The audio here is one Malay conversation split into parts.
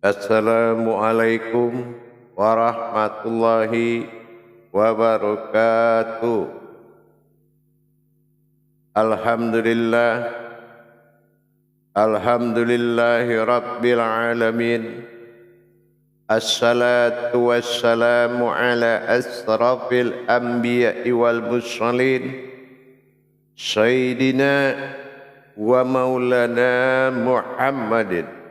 Assalamualaikum warahmatullahi wabarakatuh. Alhamdulillah, alhamdulillahi rabbil alamin. Assalatu wassalamu ala asrafil anbiya'i wal mursalin, sayyidina wa maulana Muhammadin.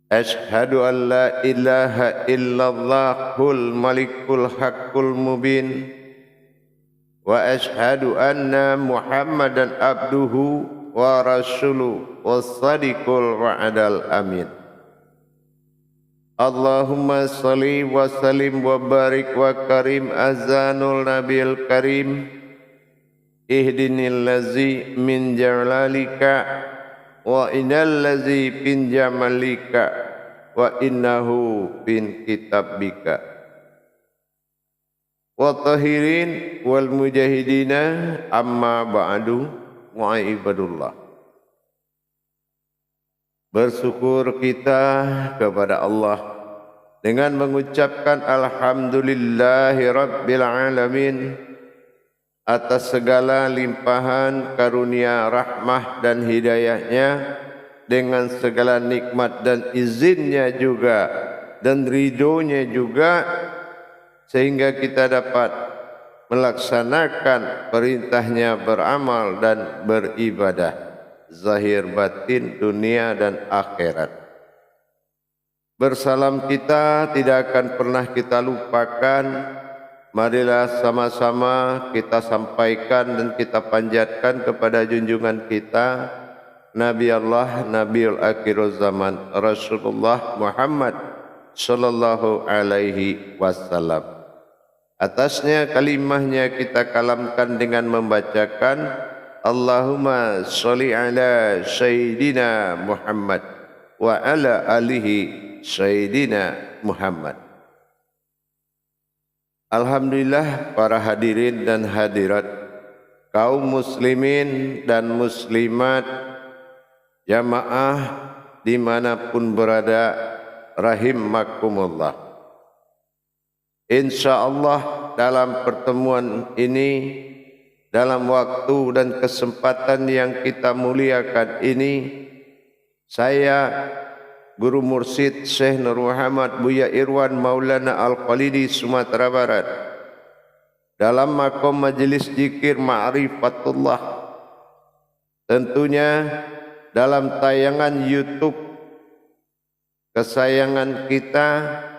Ashhadu an la ilaha illallahul malikul haqqul mubin, wa ashhadu anna Muhammadan abduhu wa rasuluhu was-sadiqul wa'adal amin. Allahumma salli wa sallim wa barik wa karim azanul nabil karim, ihdinil lazi min jalalika wa innal lazi bin jamalika wa innahu bin kitabika wa tahirin wal mujahidina amma ba'du wa ibadullah. Bersyukur kita kepada Allah dengan mengucapkan alhamdulillahi rabbil alamin atas segala limpahan karunia rahmah dan hidayahnya, dengan segala nikmat dan izinnya juga dan ridhonya juga, sehingga kita dapat melaksanakan perintahnya beramal dan beribadah zahir batin dunia dan akhirat. Bersalam kita tidak akan pernah kita lupakan. Marilah sama-sama kita sampaikan dan kita panjatkan kepada junjungan kita Nabi Allah, Nabiul Akhirul Zaman, Rasulullah Muhammad sallallahu alaihi wasallam. Atasnya kalimahnya kita kalamkan dengan membacakan Allahumma sholli ala Sayyidina Muhammad wa ala alihi Sayyidina Muhammad. Alhamdulillah, para hadirin dan hadirat, kaum muslimin dan muslimat, jamaah dimanapun berada, rahimakumullah. InsyaAllah dalam pertemuan ini, dalam waktu dan kesempatan yang kita muliakan ini, saya Guru Mursyid Syekh Nur Muhammad Buya Irwan Maulana Al-Khalidi Sumatera Barat, dalam makom majelis zikir Ma'rifatullah, tentunya dalam tayangan YouTube kesayangan kita,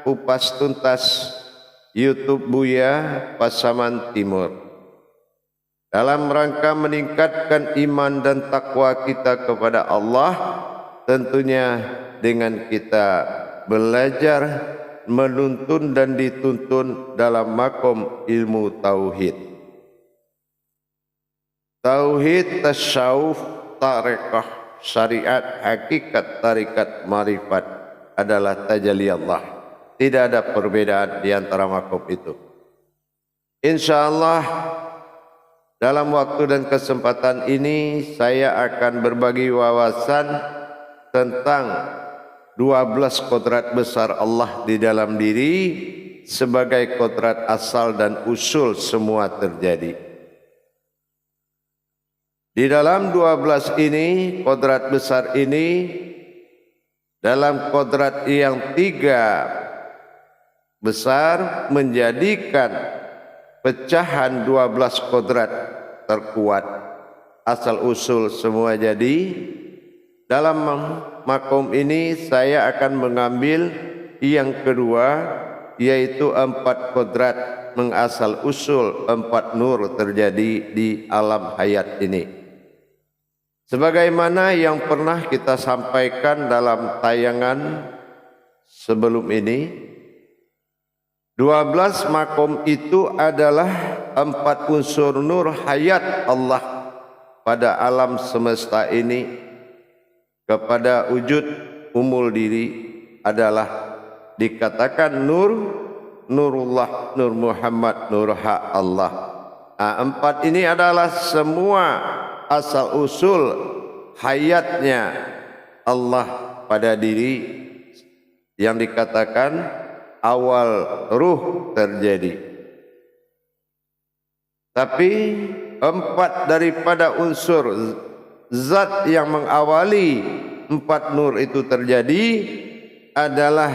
Kupas Tuntas YouTube Buya Pasaman Timur, dalam rangka meningkatkan iman dan takwa kita kepada Allah, tentunya dengan kita belajar, menuntun dan dituntun dalam makom ilmu tauhid. Tauhid, tasawuf, tarekah, syariat, hakikat, tarikat, marifat adalah tajalli Allah. Tidak ada perbedaan di antara makom itu. InsyaAllah dalam waktu dan kesempatan ini saya akan berbagi wawasan tentang 12 kodrat besar Allah di dalam diri sebagai kodrat asal dan usul semua terjadi. Di dalam 12 ini, kodrat besar ini, dalam kodrat yang 3 besar menjadikan pecahan 12 kodrat terkuat asal usul semua jadi. Dalam makom ini saya akan mengambil yang kedua, yaitu 4 kodrat mengasal usul 4 nur terjadi di alam hayat ini. Sebagaimana yang pernah kita sampaikan dalam tayangan sebelum ini, 12 makom itu adalah 4 unsur nur hayat Allah pada alam semesta ini. Kepada wujud umul diri adalah dikatakan nur, nurullah, nur Muhammad, nur hak Allah. 4 ini adalah semua asal usul hayatnya Allah pada diri yang dikatakan awal ruh terjadi. Tapi 4 daripada unsur zat yang mengawali 4 nur itu terjadi adalah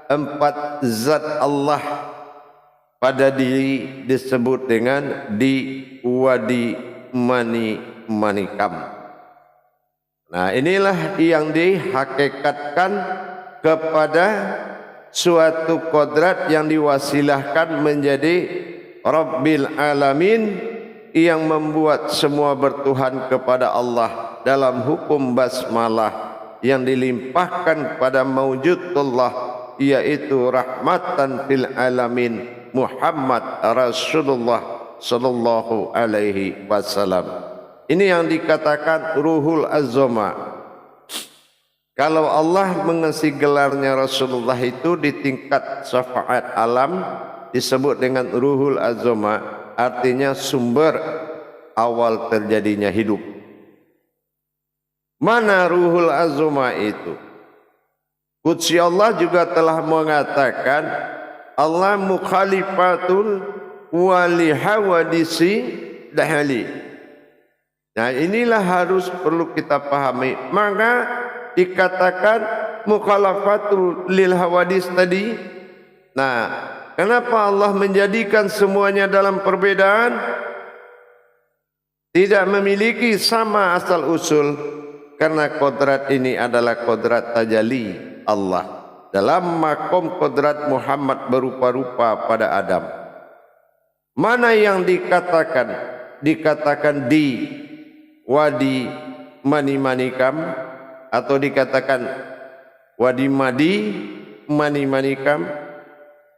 4 zat Allah pada diri disebut dengan di wadi mani manikam. Nah, inilah yang dihakikatkan kepada suatu kodrat yang diwasilahkan menjadi Rabbil Alamin, yang membuat semua bertuhan kepada Allah dalam hukum basmalah yang dilimpahkan kepada mawjudullah, yaitu rahmatan fil alamin Muhammad Rasulullah sallallahu alaihi wasallam. Ini yang dikatakan Ruhul Azoma. Kalau Allah mengisi gelarnya Rasulullah itu di tingkat syafaat alam disebut dengan Ruhul Azoma, artinya sumber awal terjadinya hidup. Mana Ruhul Azoma itu? Qudsi Allah juga telah mengatakan Allah mukhalifatul wali hawadisi dahali. Nah, inilah harus perlu kita pahami. Maka dikatakan mukhalafatul lil hawadis tadi. Nah, kenapa Allah menjadikan semuanya dalam perbedaan? Tidak memiliki sama asal usul, karena kodrat ini adalah kodrat tajalli Allah dalam makom kodrat Muhammad berupa-rupa pada Adam. Mana yang dikatakan di wadi mani manikam, atau dikatakan wadi madi mani manikam,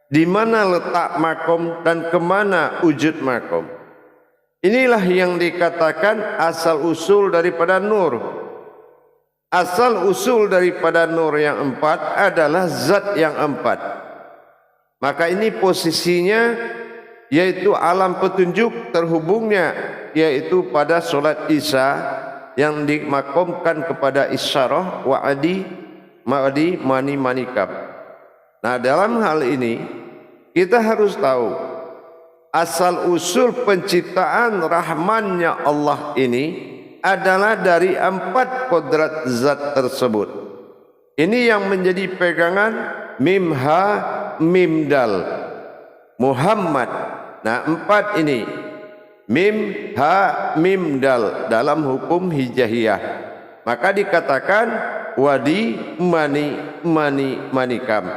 di mana letak makom dan kemana wujud makom. Inilah yang dikatakan asal usul daripada nur. Asal usul daripada nur yang 4 adalah zat yang 4. Maka ini posisinya yaitu alam petunjuk terhubungnya, yaitu pada solat Isya yang dimakomkan kepada isyarah wa'adi ma'adi mani manikam. Nah, dalam hal ini kita harus tahu asal usul penciptaan rahmannya Allah ini adalah dari 4 kodrat zat tersebut. Ini yang menjadi pegangan mim ha mim dal Muhammad. Nah, 4 ini mim ha mim dal dalam hukum hijaiyah. Maka dikatakan wadi mani mani manikam.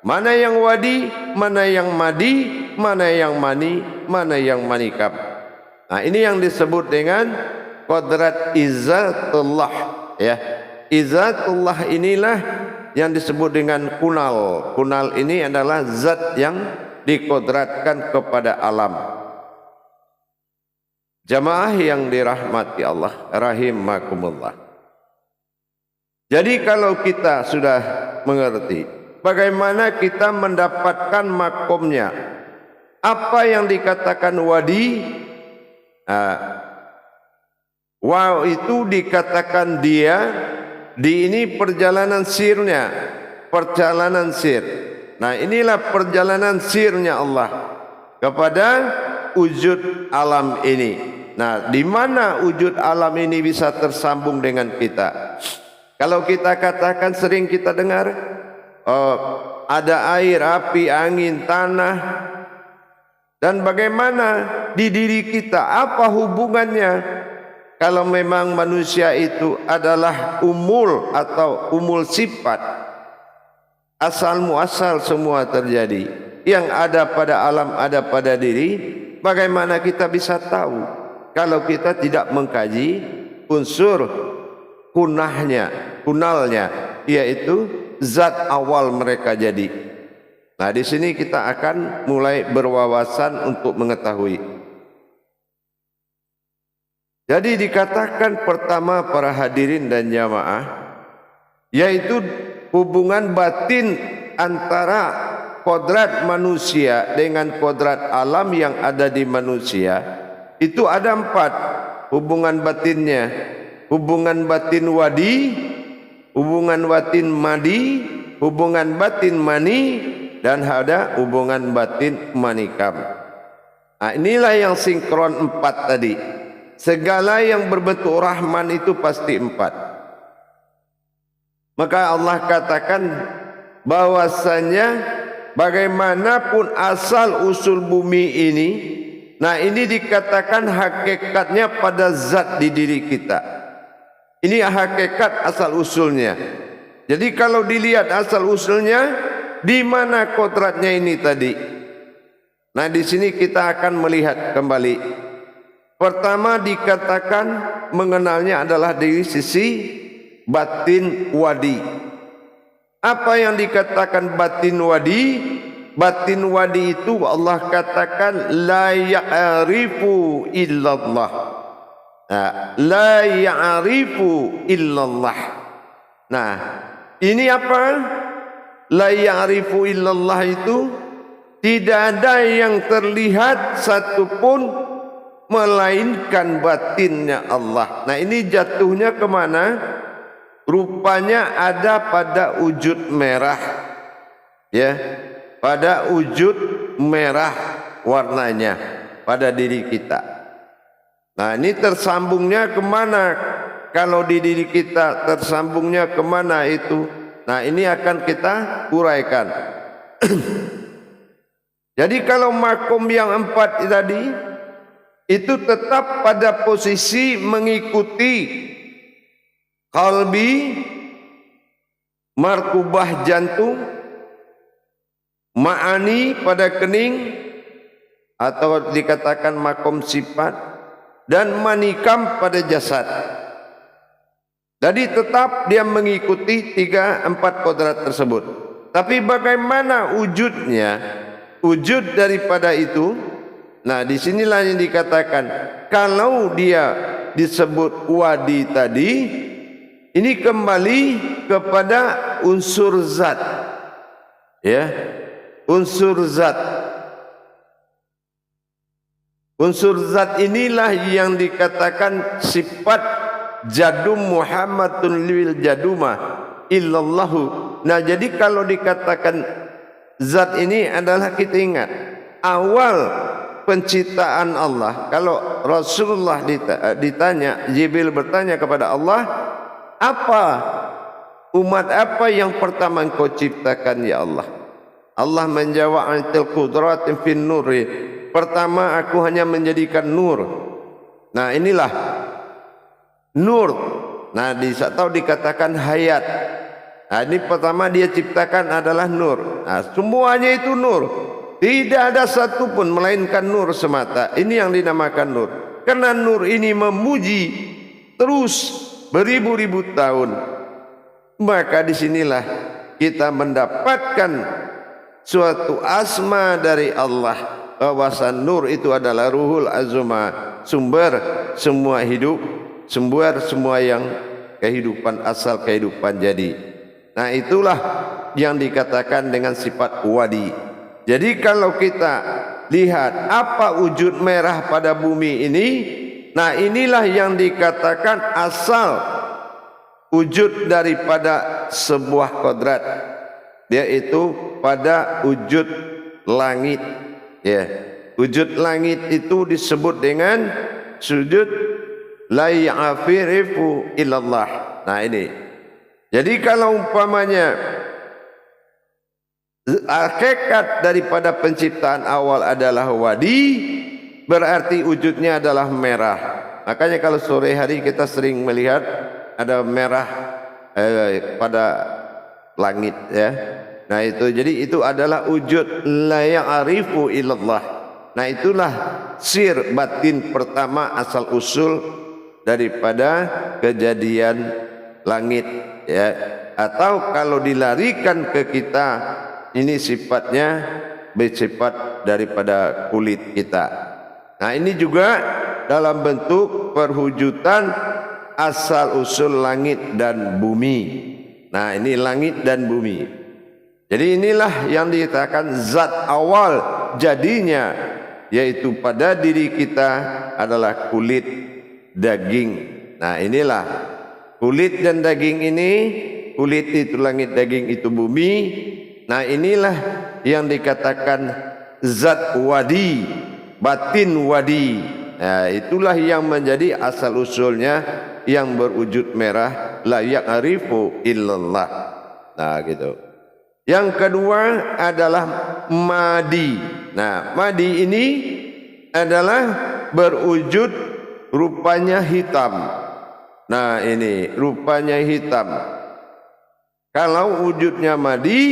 Mana yang wadi, mana yang madi, mana yang mani, mana yang manikam. Nah, ini yang disebut dengan kodrat izzatullah, ya. Izzatullah inilah yang disebut dengan kunal. Kunal ini adalah zat yang dikodratkan kepada alam. Jamaah yang dirahmati Allah rahimakumullah. Jadi kalau kita sudah mengerti bagaimana kita mendapatkan makomnya, apa yang dikatakan wadi, wow, itu dikatakan dia di ini perjalanan sirnya, perjalanan sir. Nah, inilah perjalanan sirnya Allah kepada wujud alam ini. Nah, di mana wujud alam ini bisa tersambung dengan kita? Kalau kita katakan, sering kita dengar, ada air, api, angin, tanah, dan bagaimana di diri kita, apa hubungannya? Kalau memang manusia itu adalah umul atau umul sifat, asal muasal semua terjadi, yang ada pada alam ada pada diri, bagaimana kita bisa tahu kalau kita tidak mengkaji unsur kunalnya, yaitu zat awal mereka jadi. Nah, di sini kita akan mulai berwawasan untuk mengetahui. Jadi dikatakan pertama para hadirin dan jamaah, yaitu hubungan batin antara kodrat manusia dengan kodrat alam yang ada di manusia. Itu ada 4 hubungan batinnya. Hubungan batin wadi, hubungan batin madi, hubungan batin mani, dan ada hubungan batin manikam. Nah, inilah yang sinkron 4 tadi. Segala yang berbentuk rahman itu pasti 4. Maka Allah katakan bahwasanya bagaimanapun asal usul bumi ini, nah ini dikatakan hakikatnya pada zat di diri kita. Ini hakikat asal usulnya. Jadi kalau dilihat asal usulnya, di mana kodratnya ini tadi? Nah di sini kita akan melihat kembali. Pertama dikatakan mengenalnya adalah dari sisi batin wadi. Apa yang dikatakan batin wadi? Batin wadi itu Allah katakan la ya'rifu illallah. La ya'rifu illallah. Nah, ini apa? La ya'rifu illallah itu tidak ada yang terlihat satupun melainkan batinnya Allah. Nah, ini jatuhnya kemana? Rupanya ada pada wujud merah, ya, pada wujud merah warnanya pada diri kita. Nah ini tersambungnya kemana? Kalau di diri kita tersambungnya kemana itu? Nah ini akan kita uraikan. Jadi kalau makom yang 4 tadi itu tetap pada posisi mengikuti qalbi, markubah jantung, ma'ani pada kening atau dikatakan makom sifat, dan manikam pada jasad. Jadi tetap dia mengikuti 3-4 kodrat tersebut. Tapi bagaimana wujudnya? Wujud daripada itu, nah disinilah yang dikatakan kalau dia disebut wadi tadi, ini kembali kepada unsur zat, ya, unsur zat. Unsur zat inilah yang dikatakan sifat jadum Muhammadun lil jadumah illallahu. Nah jadi kalau dikatakan zat ini adalah, kita ingat awal penciptaan Allah. Kalau Rasulullah ditanya, Jibril bertanya kepada Allah, apa umat apa yang pertama engkau ciptakan ya Allah? Allah menjawab, antil qudratin fin nuri. Pertama aku hanya menjadikan nur. Nah inilah nur. Nah atau dikatakan hayat. Nah ini pertama dia ciptakan adalah nur. Nah semuanya itu nur. Tidak ada satupun melainkan nur semata. Ini yang dinamakan nur. Karena nur ini memuji terus beribu-ribu tahun. Maka disinilah kita mendapatkan suatu asma dari Allah, bahwasan nur itu adalah ruhul azma, sumber semua hidup, sumber semua yang kehidupan, asal kehidupan jadi. Nah itulah yang dikatakan dengan sifat wadi. Jadi kalau kita lihat apa wujud merah pada bumi ini, nah inilah yang dikatakan asal wujud daripada sebuah kodrat, yaitu pada wujud langit. Ya, wujud langit itu disebut dengan sujud la ya'firifu illallah. Nah ini. Jadi kalau umpamanya hakikat daripada penciptaan awal adalah wadi, berarti wujudnya adalah merah. Makanya kalau sore hari kita sering melihat ada merah pada langit, ya. Nah itu, jadi itu adalah wujud la ya'rifu illallah. Nah itulah sir batin pertama asal usul daripada kejadian langit, ya. Atau kalau dilarikan ke kita, ini sifatnya bersifat daripada kulit kita. Nah ini juga dalam bentuk perwujudan asal usul langit dan bumi. Nah ini langit dan bumi. Jadi inilah yang dikatakan zat awal jadinya, yaitu pada diri kita adalah kulit daging. Nah inilah kulit dan daging ini kulit itu langit, daging itu bumi. Nah inilah yang dikatakan zat wadi, batin wadi. Nah, itulah yang menjadi asal usulnya yang berwujud merah, la ya'rifu illallah. Nah gitu. Yang kedua adalah madi. Nah madi ini adalah berwujud rupanya hitam. Nah ini rupanya hitam. Kalau wujudnya madi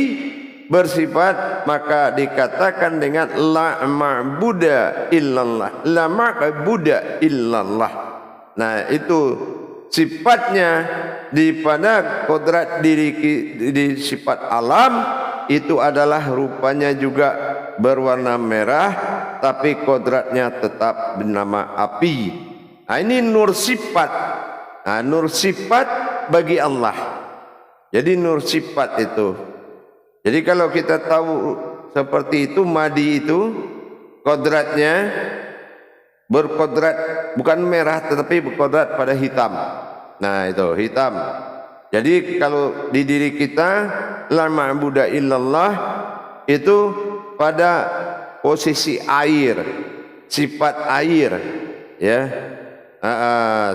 bersifat, maka dikatakan dengan la ma'buda illallah, la ma'buda illallah. Nah itu sifatnya di pada kodrat diri, di sifat alam itu adalah rupanya juga berwarna merah, tapi kodratnya tetap bernama api. Nah, ini nur sifat. Nah, nur sifat bagi Allah. Jadi nur sifat itu. Jadi kalau kita tahu seperti itu, madi itu kodratnya berkodrat bukan merah tetapi berkodrat pada hitam. Nah itu hitam. Jadi kalau di diri kita la ma'buda illallah itu pada posisi air, sifat air, ya,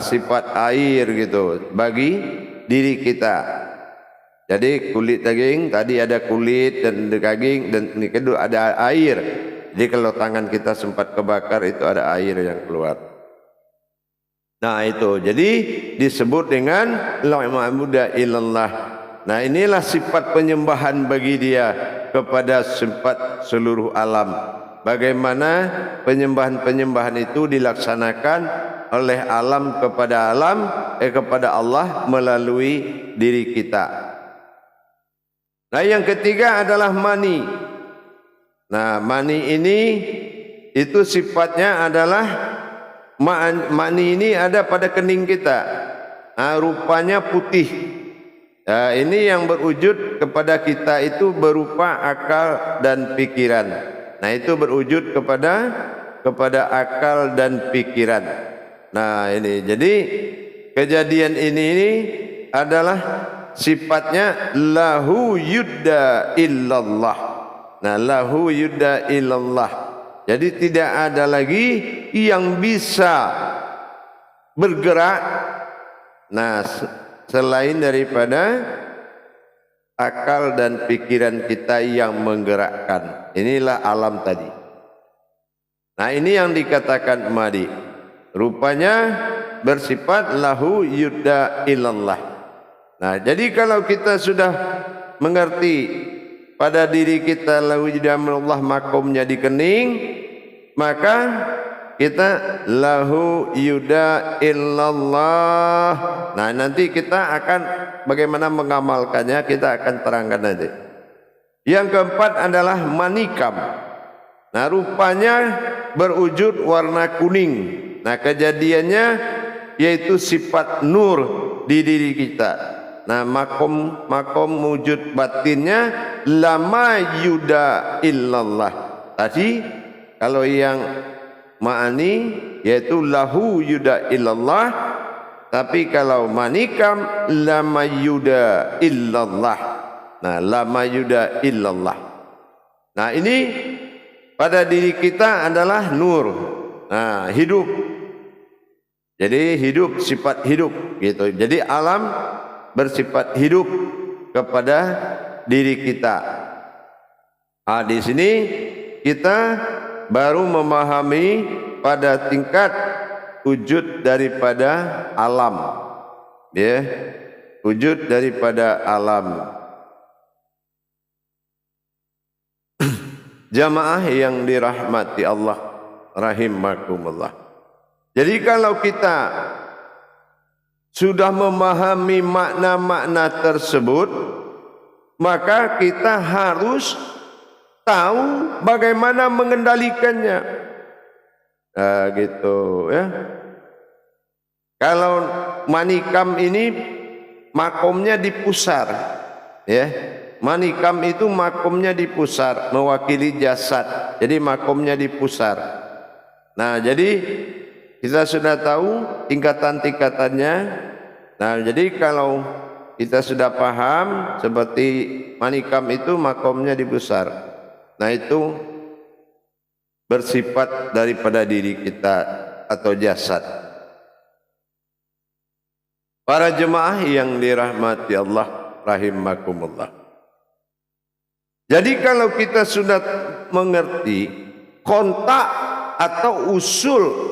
sifat air gitu bagi diri kita. Jadi kulit daging tadi ada kulit dan daging, dan ini kedua ada air. Jadi kalau tangan kita sempat kebakar itu ada air yang keluar. Nah itu jadi disebut dengan la ma'buda illallah. Nah inilah sifat penyembahan bagi dia kepada sifat seluruh alam. Bagaimana penyembahan-penyembahan itu dilaksanakan oleh alam kepada kepada Allah melalui diri kita. Nah yang ketiga adalah mani. Nah mani ini itu sifatnya adalah mani ini ada pada kening kita. Nah, rupanya putih. Nah, ini yang berwujud kepada kita itu berupa akal dan pikiran. Nah itu berwujud kepada akal dan pikiran. Nah ini jadi kejadian ini adalah sifatnya lahu yudda illallah. Nah lahu yudda illallah. Jadi tidak ada lagi yang bisa bergerak nah selain daripada akal dan pikiran kita yang menggerakkan. Inilah alam tadi. Nah ini yang dikatakan madi. Rupanya bersifat lahu yudda illallah. Nah jadi kalau kita sudah mengerti pada diri kita lahu yudda illallah, makomnya di kening, maka kita lahu yudda illallah. Nah nanti kita akan bagaimana mengamalkannya, kita akan terangkan nanti. Yang keempat adalah manikam. Nah rupanya berwujud warna kuning. Nah kejadiannya yaitu sifat nur di diri kita. Nah makom wujud batinnya lama yuda illallah. Tadi kalau yang ma'ani yaitu lahu yuda illallah, tapi kalau manikam lama yuda illallah. Nah lama yuda illallah. Nah ini pada diri kita adalah nur. Nah hidup. Jadi hidup, sifat hidup gitu. Jadi alam bersifat hidup kepada diri kita. Nah, di sini kita baru memahami pada tingkat wujud daripada alam, ya, wujud daripada alam. Jamaah yang dirahmati Allah rahimakumullah. Jadi kalau kita sudah memahami makna-makna tersebut, maka kita harus tahu bagaimana mengendalikannya. Nah, gitu ya. Kalau manikam ini makomnya di pusar, ya. Manikam itu makomnya di pusar, mewakili jasad. Jadi makomnya di pusar. Nah, jadi kita sudah tahu tingkatan-tingkatannya. Nah, jadi kalau kita sudah paham seperti manikam itu makomnya di pusar. Nah itu bersifat daripada diri kita atau jasad. Para jemaah yang dirahmati Allah rahimakumullah. Jadi kalau kita sudah mengerti kontak atau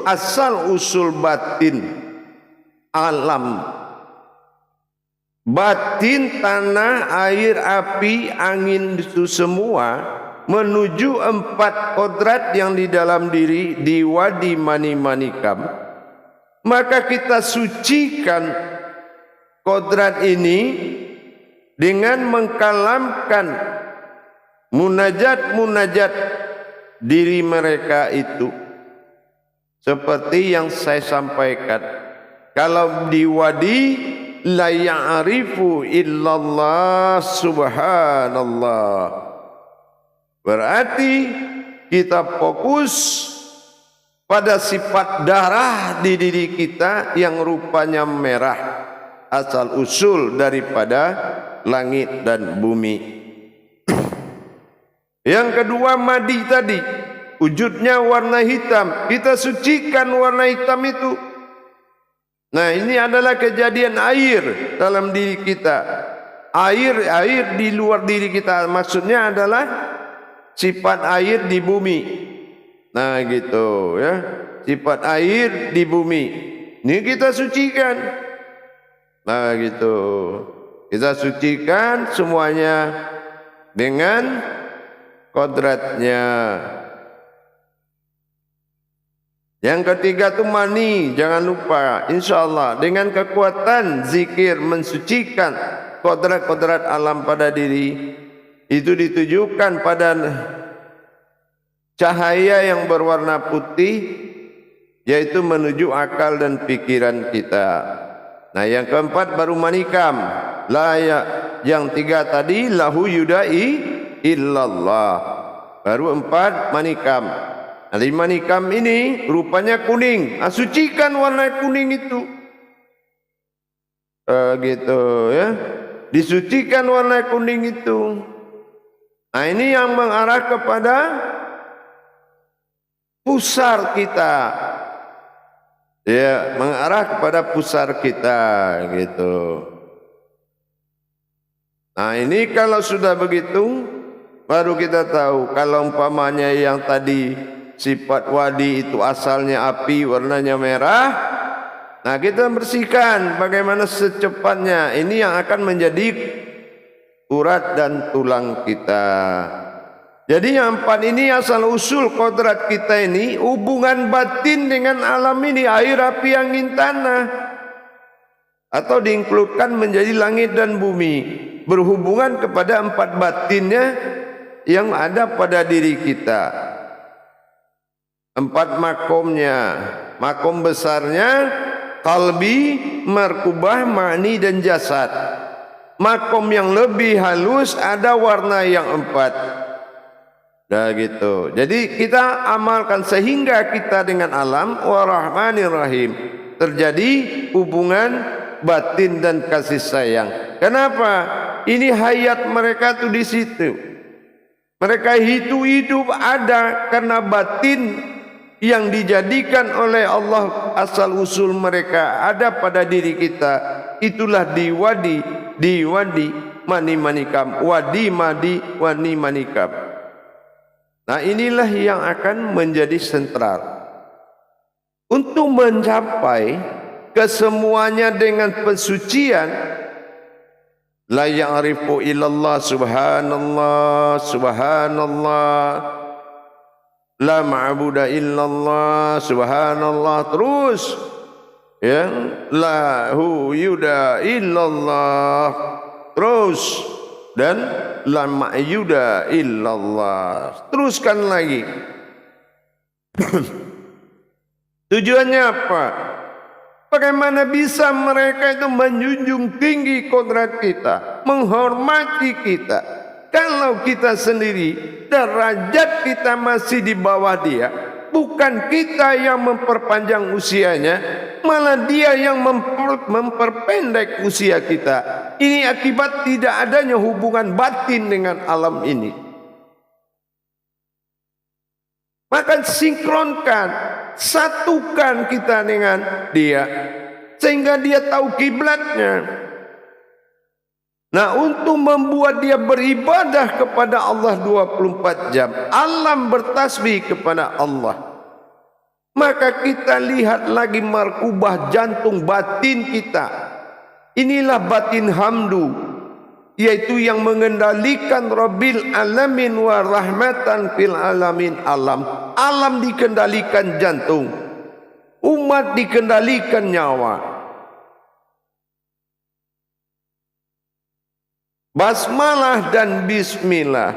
asal usul batin alam, batin tanah, air, api, angin itu semua menuju 4 kodrat yang di dalam diri di wadi mani-manikam, maka kita sucikan kodrat ini dengan mengkalamkan munajat diri mereka itu seperti yang saya sampaikan. Kalau di wadi la ya'rifu illallah subhanallah, berarti kita fokus pada sifat darah di diri kita yang rupanya merah, asal usul daripada langit dan bumi. Yang kedua madi tadi, wujudnya warna hitam, kita sucikan warna hitam itu. Nah ini adalah kejadian air dalam diri kita, air di luar diri kita, maksudnya adalah sifat air di bumi. Nah gitu ya, sifat air di bumi ini kita sucikan. Nah gitu, kita sucikan semuanya dengan kodratnya. Yang ketiga itu mani, jangan lupa, insyaallah dengan kekuatan zikir mensucikan kodrat-kodrat alam pada diri itu ditujukan pada cahaya yang berwarna putih, yaitu menuju akal dan pikiran kita. Nah yang keempat baru manikam, yang tiga tadi lahu yudai illallah, baru 4 manikam. Nah, di manikam ini rupanya kuning, sucikan warna kuning itu gitu ya, disucikan warna kuning itu. Nah ini yang mengarah kepada pusar kita ya, mengarah kepada pusar kita gitu. Nah ini kalau sudah begitu baru kita tahu kalau umpamanya yang tadi sifat wadi itu asalnya api, warnanya merah. Nah kita bersihkan bagaimana secepatnya. Ini yang akan menjadi urat dan tulang kita. Jadi yang 4 ini asal usul kodrat kita ini, hubungan batin dengan alam ini, air, api, angin, tanah, atau diinkludkan menjadi langit dan bumi, berhubungan kepada 4 batinnya yang ada pada diri kita. 4 makomnya, makom besarnya kalbi, markubah, mani dan jasad. Makom yang lebih halus ada warna yang 4. Nah gitu. Jadi kita amalkan sehingga kita dengan alam Ar-Rahmanir Rahim terjadi hubungan batin dan kasih sayang. Kenapa? Ini hayat mereka tuh di situ. Mereka hidup ada karena batin yang dijadikan oleh Allah, asal usul mereka ada pada diri kita. Itulah di wadi mani-manikam, wadi madi wani manikam. Nah inilah yang akan menjadi sentral untuk mencapai kesemuanya dengan pensucian. La ya'rifu illallah subhanallah subhanallah, la ma'buda illallah subhanallah, terus ya, lahu yuda illallah, terus, dan la ma'yuda illallah, teruskan lagi. Tujuannya apa? Bagaimana bisa mereka itu menjunjung tinggi kodrat kita, menghormati kita, kalau kita sendiri derajat kita masih di bawah dia. Bukan kita yang memperpanjang usianya, malah dia yang memperpendek usia kita. Ini akibat tidak adanya hubungan batin dengan alam ini. Maka sinkronkan, satukan kita dengan dia, sehingga dia tahu kiblatnya. Nah, untuk membuat dia beribadah kepada Allah 24 jam, alam bertasbih kepada Allah, maka kita lihat lagi markubah jantung batin kita. Inilah batin hamdu, yaitu yang mengendalikan Rabbil alamin wa rahmatan fil alamin. Alam dikendalikan jantung, umat dikendalikan nyawa. Basmalah dan bismillah,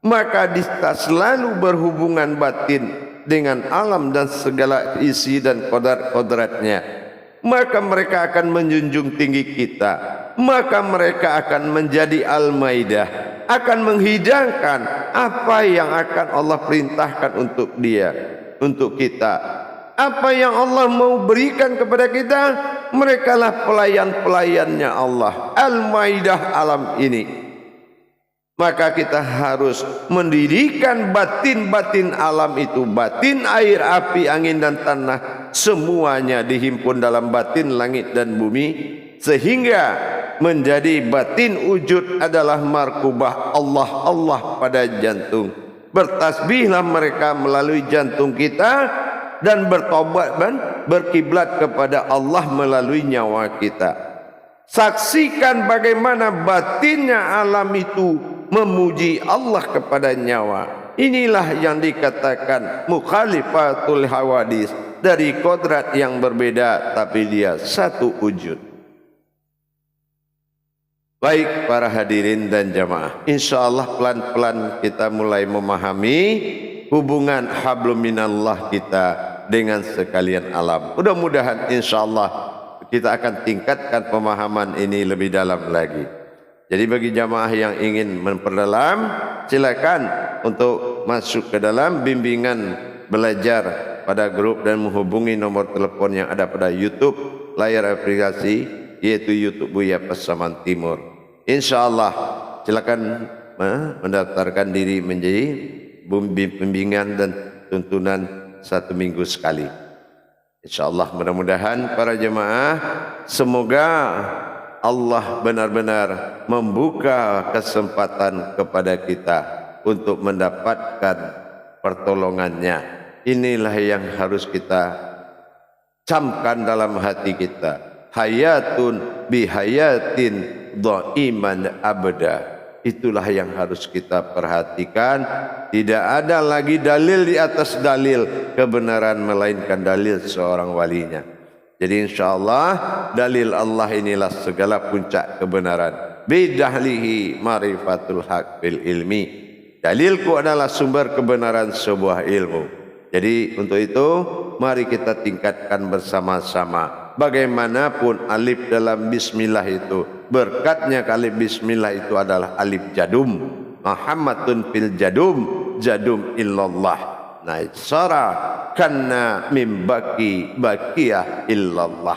maka kita selalu berhubungan batin dengan alam dan segala isi dan kodrat-kodratnya. Maka mereka akan menjunjung tinggi kita, maka mereka akan menjadi Al-Maidah, akan menghidangkan apa yang akan Allah perintahkan untuk dia, untuk kita. Apa yang Allah mau berikan kepada kita, mereka lah pelayan-pelayannya Allah, Al-Maidah alam ini. Maka kita harus mendirikan batin-batin alam itu, batin air, api, angin dan tanah, semuanya dihimpun dalam batin langit dan bumi, sehingga menjadi batin wujud adalah markubah Allah pada jantung. Bertasbihlah mereka melalui jantung kita dan bertobat dan berkiblat kepada Allah melalui nyawa kita. Saksikan bagaimana batinnya alam itu memuji Allah kepada nyawa. Inilah yang dikatakan mukhalifatul hawadis, dari kodrat yang berbeda tapi dia satu wujud. Baik para hadirin dan jamaah, insyaallah pelan-pelan kita mulai memahami hubungan hablum minallah kita dengan sekalian alam. Mudah-mudahan insyaallah kita akan tingkatkan pemahaman ini lebih dalam lagi. Jadi bagi jamaah yang ingin memperdalam, silakan untuk masuk ke dalam bimbingan belajar pada grup dan menghubungi nomor telepon yang ada pada YouTube layar aplikasi, yaitu YouTube Buya Pasaman Timur. InsyaAllah silakan mendaftarkan diri menjadi bimbingan dan tuntunan 1 minggu sekali. InsyaAllah mudah-mudahan para jemaah, semoga Allah benar-benar membuka kesempatan kepada kita untuk mendapatkan pertolongannya. Inilah yang harus kita camkan dalam hati kita. Hayatun bihayatin dha'iman abada. Itulah yang harus kita perhatikan. Tidak ada lagi dalil di atas dalil kebenaran melainkan dalil seorang walinya. Jadi insyaallah dalil Allah inilah segala puncak kebenaran. Bidahlihi marifatul haq bil ilmi. Dalilku adalah sumber kebenaran sebuah ilmu. Jadi untuk itu mari kita tingkatkan bersama-sama. Bagaimanapun alif dalam bismillah itu, berkatnya alif bismillah itu adalah alif jadum. Muhammadun fil jadum, jadum illallah. Naisara karena mimbaki bakiyah illallah.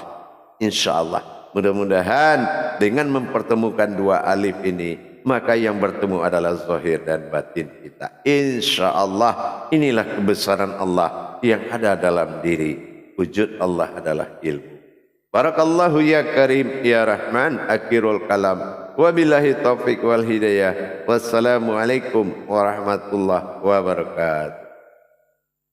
InsyaAllah mudah-mudahan dengan mempertemukan dua alif ini, maka yang bertemu adalah zahir dan batin kita. InsyaAllah inilah kebesaran Allah yang ada dalam diri. Wujud Allah adalah ilmu. Barakallahu ya karim ya rahman. Akhirul kalam. Wabillahi taufiq wal hidayah. Wassalamualaikum warahmatullahi wabarakatuh.